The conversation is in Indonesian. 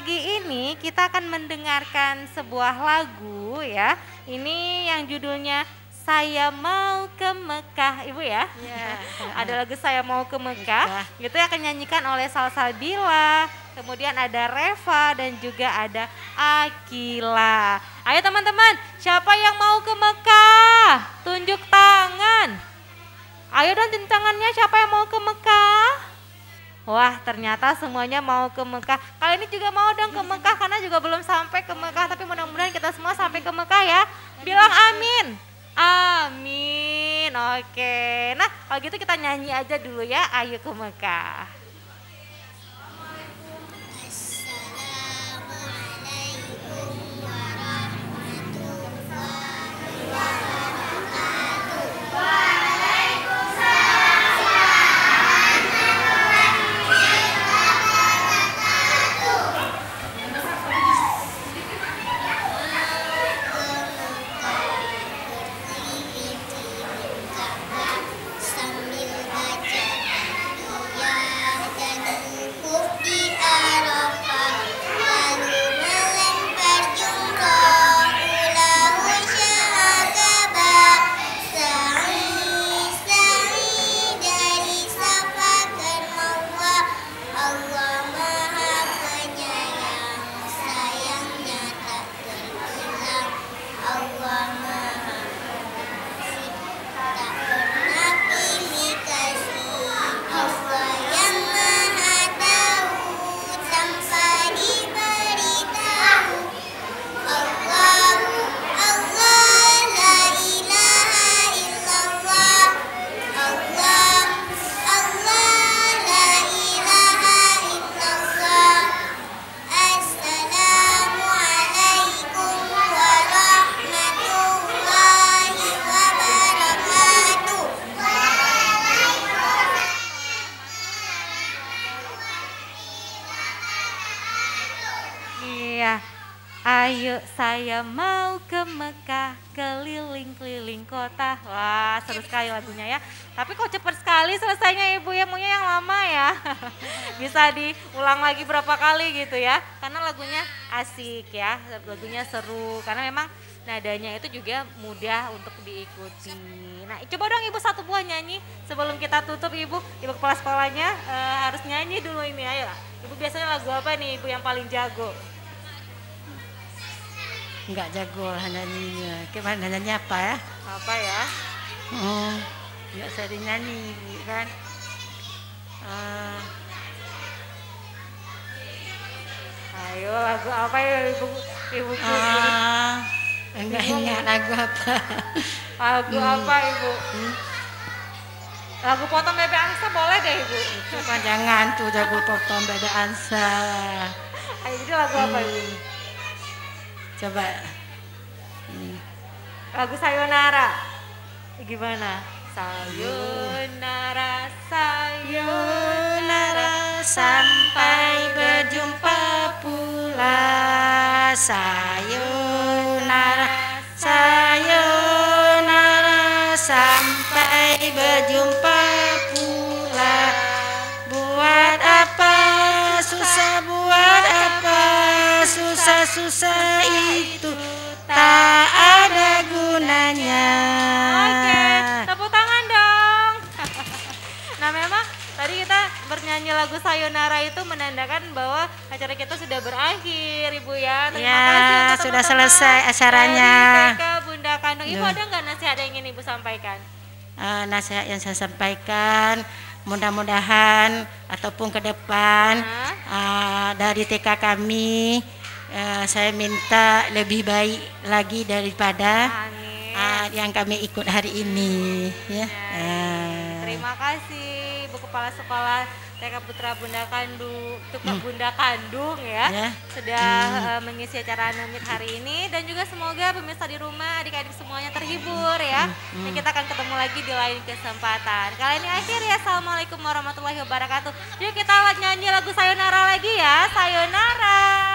pagi ini kita akan mendengarkan sebuah lagu ya. Ini yang judulnya Saya Mau ke Mekah, Ibu ya. Ya. Ada lagu Saya Mau ke Mekah, itu yang akan nyanyikan oleh Salsabila, kemudian ada Reva dan juga ada Akila. Ayo teman-teman, siapa yang mau ke Mekah? Tunjuk tangan. Ayo dong tunjuk tangannya, siapa yang mau ke Mekah? Wah, ternyata semuanya mau ke Mekah. Kali ini juga mau dong ke Mekah karena juga belum sampai ke Mekah, tapi mudah-mudahan kita semua sampai ke Mekah ya. Bilang amin. Amin. Oke. Nah, kalau gitu kita nyanyi aja dulu ya. Ayo ke Mekah. Iya, ayo saya mau ke Mekah, keliling-keliling kota. Wah, seru sekali lagunya ya. Tapi kok cepat sekali selesainya Ibu ya, maunya yang lama ya. Bisa diulang lagi berapa kali gitu ya. Karena lagunya asik ya, lagunya seru. Karena memang nadanya itu juga mudah untuk diikuti. Nah, coba dong Ibu satu buah nyanyi sebelum kita tutup Ibu. Ibu kepala sekolahnya harus nyanyi dulu ini, ayo. Ibu biasanya lagu apa nih Ibu yang paling jago? Enggak jago nyanyinya. Gimana nyanyi apa ya? Apa ya? Enggak sering nyanyi kan. Ayo lagu apa ya Ibu? Enggak ingat lagu apa. Lagu apa Ibu? Lagu Potong Bebek Angsa boleh deh Ibu. Coba jangan tuh jago potong bebek angsa. Ayo jadi lagu apa Ibu? Coba. Lagu Sayonara. Gimana? Sayonara, sayonara, Sampai berjumpa pula. Sayonara, sayonara, sampai berjumpa pula. Buat apa susah, buat apa susah-susah itu tak ada gunanya. Oke, tepuk tangan dong. Nah memang tadi kita bernyanyi lagu Sayonara itu menandakan bahwa acara kita sudah berakhir Ibu ya. Terima Ya, kasih untuk sudah teman-teman selesai acaranya. dari TK Bunda Kandung. Ibu ada nggak nasihat yang ingin Ibu sampaikan? Nasihat yang saya sampaikan, mudah-mudahan ataupun ke depan dari TK kami, saya minta lebih baik lagi daripada yang kami ikut hari ini ya. Terima kasih Ibu Kepala Sekolah TK Putra Bunda Kandung, Bunda Kandung ya, sudah mengisi acara Anunyit hari ini, dan juga semoga pemirsa di rumah adik-adik semuanya terhibur ya. Dan kita akan ketemu lagi di lain kesempatan. Kali ini akhir ya. Assalamualaikum warahmatullahi wabarakatuh. Yuk kita nyanyi lagu Sayonara lagi ya. Sayonara.